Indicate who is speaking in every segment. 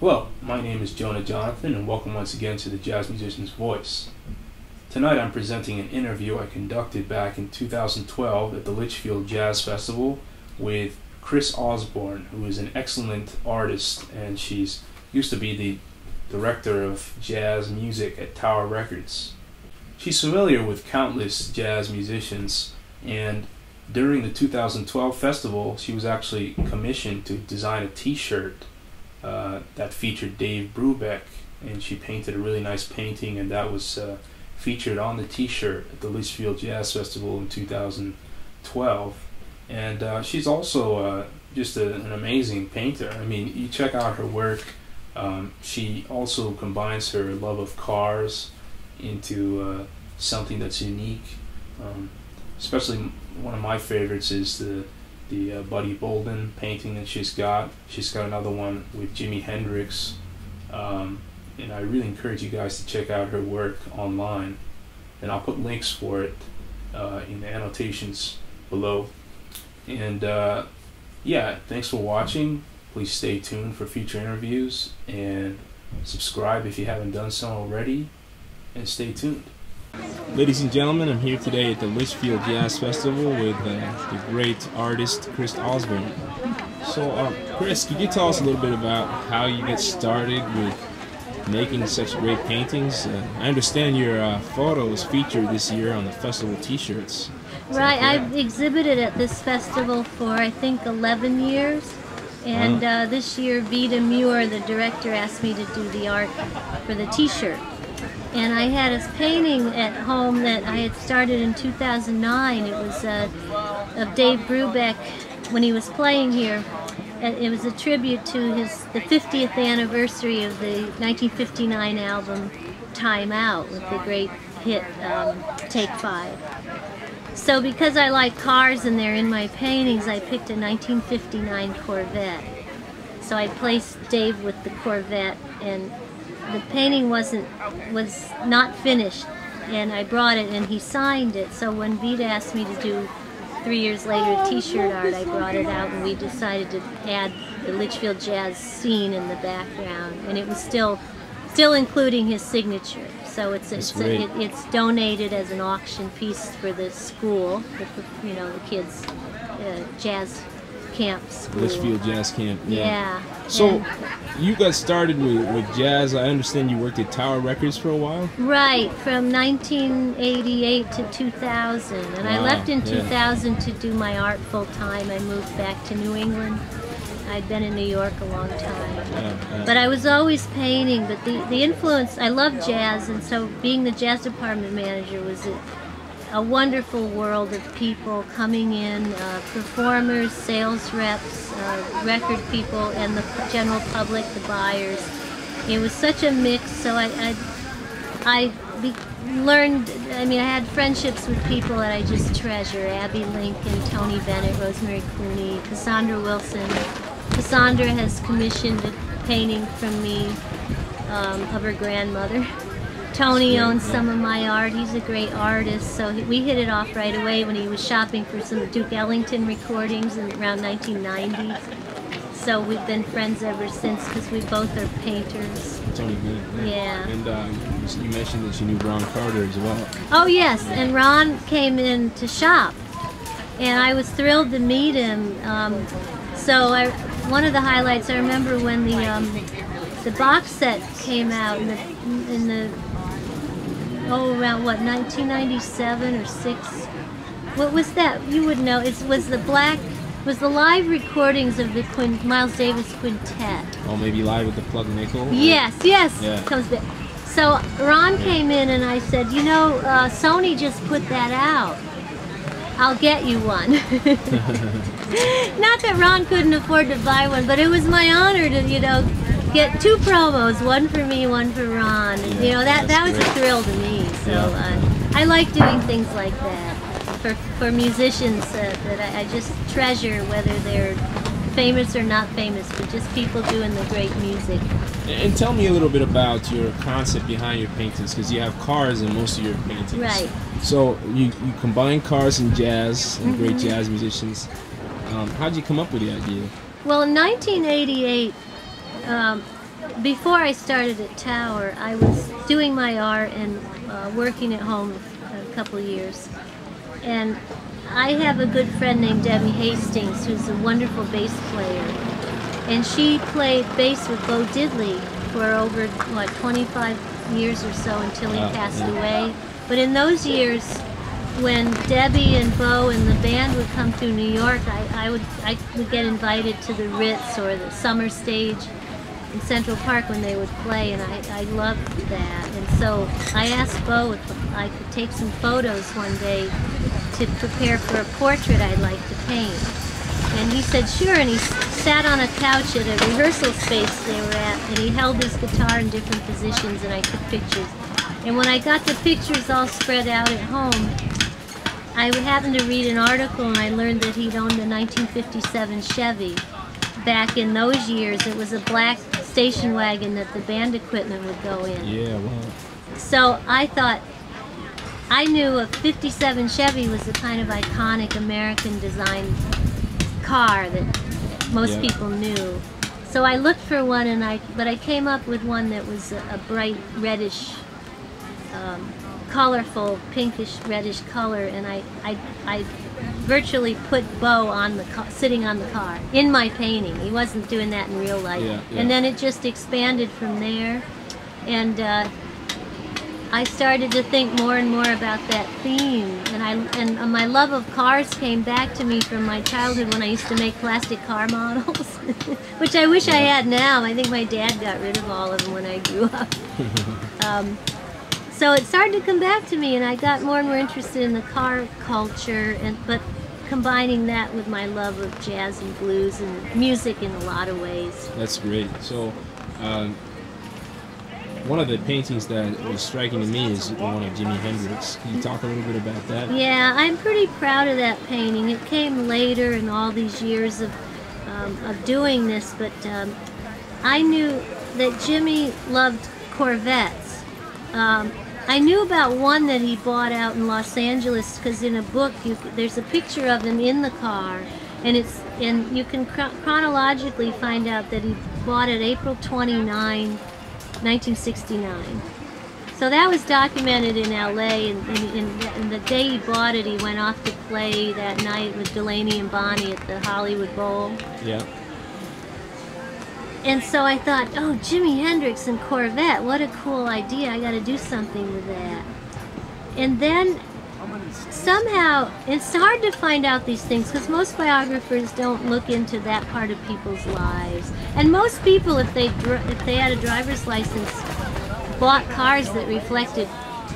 Speaker 1: Hello, my name is Jonah Jonathan, and welcome once again to the Jazz Musician's Voice. Tonight I'm presenting an interview I conducted back in 2012 at the Litchfield Jazz Festival with Chris Osborne, who is an excellent artist, and she's used to be the director of jazz music at Tower Records. She's familiar with countless jazz musicians, and during the 2012 festival she was actually commissioned to design a t-shirt that featured Dave Brubeck, and she painted a really nice painting, and that was featured on the t-shirt at the Litchfield Jazz Festival in 2012. And she's also just an amazing painter. I mean, you check out her work. She also combines her love of cars into something that's unique. Especially one of my favorites is the Buddy Bolden painting that she's got. She's got another one with Jimi Hendrix, and I really encourage you guys to check out her work online, and I'll put links for it in the annotations below. And yeah, thanks for watching. Please stay tuned for future interviews, and subscribe if you haven't done so already, and stay tuned.
Speaker 2: Ladies and gentlemen, I'm here today at the Litchfield Jazz Festival with the great artist Chris Osborne. So, Chris, could you tell us a little bit about how you get started with making such great paintings? I understand your photo was featured this year on the festival t-shirts.
Speaker 3: Right, I've exhibited at this festival for I think 11 years, and this year Vida Muir, the director, asked me to do the art for the t-shirt. And I had a painting at home that I had started in 2009. It was of Dave Brubeck when he was playing here. It was a tribute to the 50th anniversary of the 1959 album Time Out, with the great hit Take 5. So because I like cars and they're in my paintings, I picked a 1959 Corvette. So I placed Dave with the Corvette, and the painting was not finished, and I brought it and he signed it. So when Vida asked me to do 3 years later t-shirt art, I brought it out, and we decided to add the Litchfield Jazz scene in the background, and it was still including his signature. So it's donated as an auction piece for the school, the kids' jazz camp school.
Speaker 2: Litchfield Jazz Camp.
Speaker 3: Yeah.
Speaker 2: So you got started with jazz. I understand you worked at Tower Records for a while?
Speaker 3: Right, from 1988 to 2000. And I left in 2000 to do my art full time. I moved back to New England. I'd been in New York a long time. But I was always painting. But the influence, I love jazz, and so being the jazz department manager was a wonderful world of people coming in, performers, sales reps, record people, and the general public, the buyers. It was such a mix, so I learned, I had friendships with people that I just treasure: Abby Lincoln, Tony Bennett, Rosemary Clooney, Cassandra Wilson. Cassandra has commissioned a painting from me of her grandmother. Tony owns some of my art. He's a great artist, so we hit it off right away when he was shopping for some Duke Ellington recordings in around 1990. So we've been friends ever since because we both are painters.
Speaker 2: Tony Bennett.
Speaker 3: Yeah.
Speaker 2: And you mentioned that you knew Ron Carter as well.
Speaker 3: Oh yes, and Ron came in to shop, and I was thrilled to meet him. One of the highlights, I remember when the box set came out in the around what, 1997 or 6. What was that? You would know. It was the live recordings of the Miles Davis Quintet.
Speaker 2: Oh, maybe live with the Plug Nickel?
Speaker 3: Yes. Yeah. So Ron came in and I said, Sony just put that out. I'll get you one. Not that Ron couldn't afford to buy one, but it was my honor to, get 2 promos, one for me, one for Ron. And, that was a thrill to me. So I like doing things like that for musicians that I just treasure, whether they're famous or not famous, but just people doing the great music.
Speaker 2: And tell me a little bit about your concept behind your paintings, because you have cars in most of your paintings.
Speaker 3: Right.
Speaker 2: So you combine cars and jazz and great jazz musicians. How did you come up with the idea?
Speaker 3: Well, in 1988, before I started at Tower, I was doing my art and working at home a couple of years. And I have a good friend named Debbie Hastings, who's a wonderful bass player. And she played bass with Bo Diddley for over, 25 years or so until he passed away. But in those years, when Debbie and Bo and the band would come through New York, I would get invited to the Ritz or the Summer Stage in Central Park when they would play, and I loved that. And so I asked Bo if I could take some photos one day to prepare for a portrait I'd like to paint. And he said sure, and he sat on a couch at a rehearsal space they were at, and he held his guitar in different positions, and I took pictures. And when I got the pictures all spread out at home, I happened to read an article, and I learned that he'd owned a 1957 Chevy. Back in those years, it was a black station wagon that the band equipment would go in.
Speaker 2: Yeah, wow.
Speaker 3: So I thought, I knew a 57 Chevy was a kind of iconic American design car that most people knew. So I looked for one, but I came up with one that was a bright reddish, colorful pinkish reddish color, and I virtually put Bo on the sitting on the car in my painting. He wasn't doing that in real life. And then it just expanded from there, and I started to think more and more about that theme, and my love of cars came back to me from my childhood when I used to make plastic car models, which I wish I had now. I think my dad got rid of all of them when I grew up. So it started to come back to me, and I got more and more interested in the car culture, but combining that with my love of jazz and blues and music in a lot of ways.
Speaker 2: That's great. So one of the paintings that was striking to me is the one of Jimi Hendrix. Can you talk a little bit about that?
Speaker 3: Yeah, I'm pretty proud of that painting. It came later in all these years of doing this, but I knew that Jimmy loved Corvettes. I knew about one that he bought out in Los Angeles because in a book there's a picture of him in the car, and you can chronologically find out that he bought it April 29, 1969. So that was documented in LA, and the day he bought it, he went off to play that night with Delaney and Bonnie at the Hollywood Bowl.
Speaker 2: Yeah.
Speaker 3: And so I thought, oh, Jimi Hendrix and Corvette, what a cool idea. I got to do something with that. And then somehow, it's hard to find out these things because most biographers don't look into that part of people's lives. And most people, if they had a driver's license, bought cars that reflected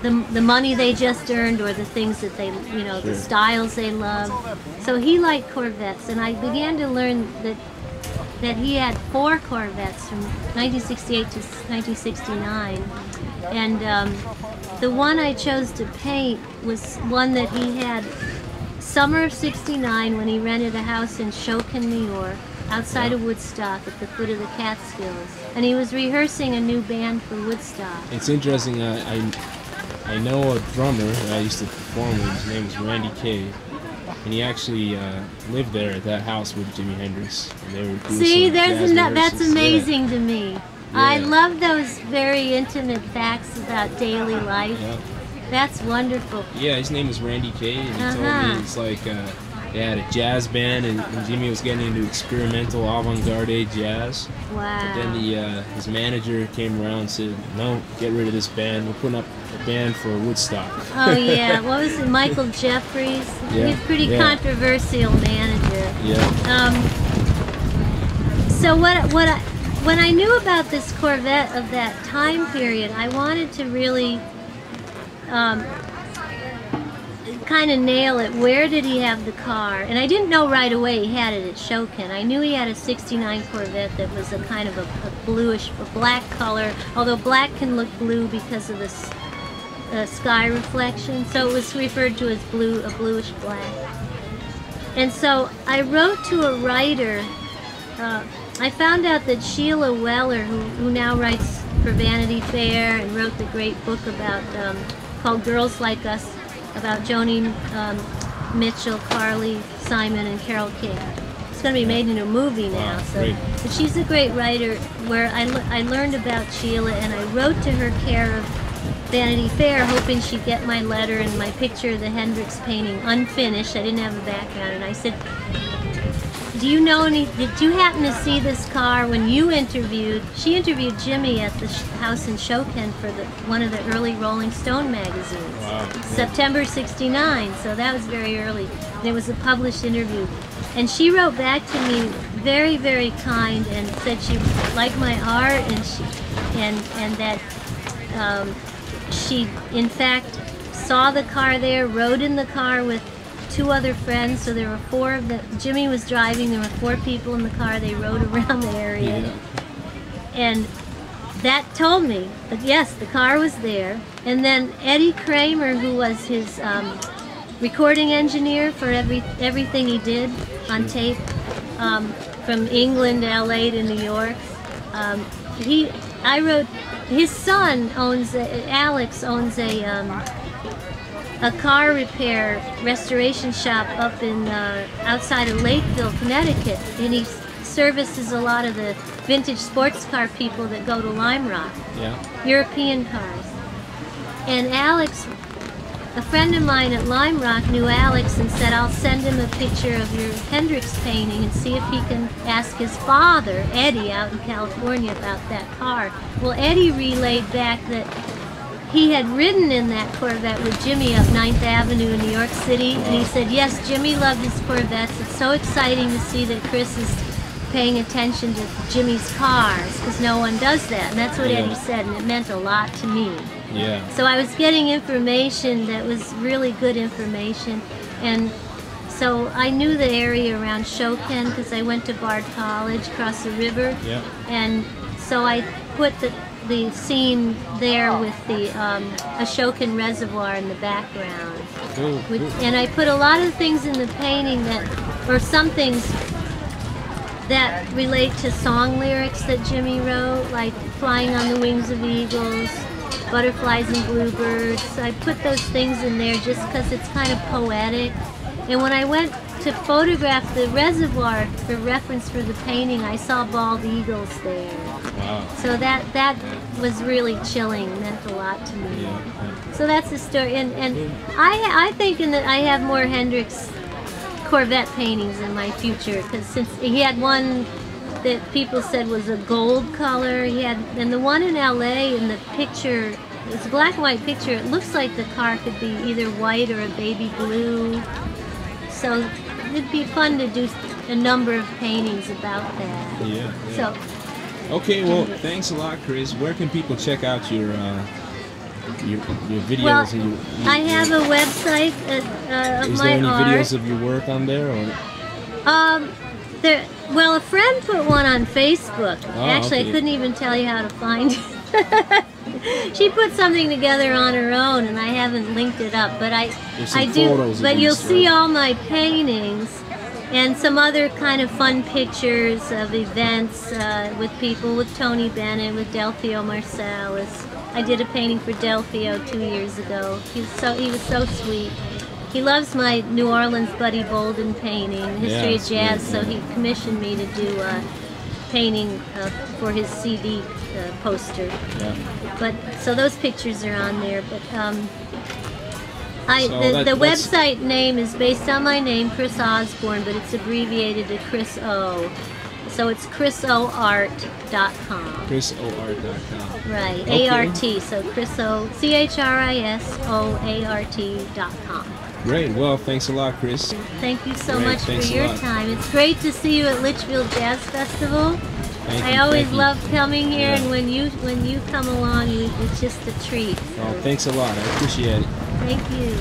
Speaker 3: the money they just earned or the things that they, the styles they loved. So he liked Corvettes, and I began to learn that he had 4 Corvettes from 1968 to 1969, and the one I chose to paint was one that he had summer of '69 when he rented a house in Shokin, New York, outside of Woodstock at the foot of the Catskills, and he was rehearsing a new band for Woodstock.
Speaker 2: It's interesting. I know a drummer that I used to perform with. His name was Randy Kay. And he actually lived there at that house with Jimi Hendrix. And they were doing
Speaker 3: that's amazing to me. Yeah. I love those very intimate facts about daily life. Yeah. That's wonderful.
Speaker 2: Yeah, his name is Randy Kay, and he told me it's like they had a jazz band, and Jimmy was getting into experimental avant-garde jazz.
Speaker 3: Wow.
Speaker 2: But then his manager came around and said, no, get rid of this band. We're putting up a band for Woodstock.
Speaker 3: Oh, yeah. What was it, Michael Jeffries?
Speaker 2: Yeah.
Speaker 3: He's a pretty controversial manager.
Speaker 2: Yeah.
Speaker 3: So when I knew about this Corvette of that time period, I wanted to really kind of nail it. Where did he have the car? And I didn't know right away he had it at Shokin. I knew he had a '69 Corvette that was a kind of a bluish, a black color, although black can look blue because of the sky reflection, so it was referred to as blue, a bluish black. And so I wrote to a writer. I found out that Sheila Weller, who now writes for Vanity Fair and wrote the great book about called Girls Like Us, about Joni Mitchell, Carly Simon, and Carole King. it's going to be made into a movie now.
Speaker 2: Wow,
Speaker 3: So,
Speaker 2: great.
Speaker 3: but she's a great writer. Where I learned about Sheila, and I wrote to her care of Vanity Fair, hoping she'd get my letter and my picture of the Hendrix painting unfinished. I didn't have a background, and I said, "Do you know any? Did you happen to see this car when you interviewed?" She interviewed Jimi at the house in Shoken for one of the early Rolling Stone magazines.
Speaker 2: Wow.
Speaker 3: September '69. So that was very early. And it was a published interview, and she wrote back to me very, very kind, and said she liked my art, and that she in fact saw the car there, rode in the car with 2 other friends, so there were 4 of them. Jimi was driving, there were 4 people in the car, they rode around the area.
Speaker 2: Yeah.
Speaker 3: And that told me that yes, the car was there. And then Eddie Kramer, who was his recording engineer for everything he did on tape, from England to LA to New York, I wrote, his son owns, Alex owns a car repair restoration shop up in outside of Lakeville, Connecticut, and he services a lot of the vintage sports car people that go to Lime Rock, European cars. And Alex, a friend of mine at Lime Rock knew Alex and said, "I'll send him a picture of your Hendrix painting and see if he can ask his father, Eddie, out in California about that car." Well, Eddie relayed back that he had ridden in that Corvette with Jimi up 9th Avenue in New York City, and he said, yes, Jimi loved his Corvettes. It's so exciting to see that Chris is paying attention to Jimi's cars, because no one does that. And that's what Eddie said, and it meant a lot to me.
Speaker 2: Yeah.
Speaker 3: So I was getting information that was really good information, and so I knew the area around Shoken because I went to Bard College across the river, and so I put the scene there with the Ashokan Reservoir in the background.
Speaker 2: Cool.
Speaker 3: And I put a lot of things in the painting or some things that relate to song lyrics that Jimi wrote, like Flying on the Wings of Eagles, Butterflies and Bluebirds. I put those things in there just because it's kind of poetic. And when I went to photograph the reservoir for reference for the painting, I saw bald eagles there.
Speaker 2: Wow.
Speaker 3: So that was really chilling, meant a lot to me. So that's the story. And I think that I have more Hendrix Corvette paintings in my future, because since he had one that people said was a gold color, and the one in LA in the picture, it's a black and white picture, it looks like the car could be either white or a baby blue. So it'd be fun to do a number of paintings about that.
Speaker 2: Yeah.
Speaker 3: So.
Speaker 2: Okay, well, thanks a lot, Chris. Where can people check out your videos?
Speaker 3: Well,
Speaker 2: and
Speaker 3: I have a website of my art.
Speaker 2: Is there any videos of your work on there? Or?
Speaker 3: Well, a friend put one on Facebook.
Speaker 2: Oh,
Speaker 3: Actually,
Speaker 2: okay.
Speaker 3: I couldn't even tell you how to find it. She put something together on her own, and I haven't linked it up. But I do. But you'll see all my paintings and some other kind of fun pictures of events with people, with Tony Bennett, with Delphio Marsalis. I did a painting for Delphio 2 years ago. He was so sweet. He loves my New Orleans Buddy Bolden painting, the history of jazz, so he commissioned me to do a painting for his CD poster. Yeah. But so those pictures are on there. But the website name is based on my name, Chris Osborne, but it's abbreviated to Chris O. So it's chrisoart.com.
Speaker 2: chrisoart.com.
Speaker 3: Right,
Speaker 2: okay.
Speaker 3: A-R-T, so ChrisOArt.com.
Speaker 2: Great, well, thanks a lot, Chris.
Speaker 3: Thank you so much for your time. It's great to see you at Litchfield Jazz Festival. I always love coming here, and when you come along, it's just a treat.
Speaker 2: Oh, thanks a lot. I appreciate it.
Speaker 3: Thank you.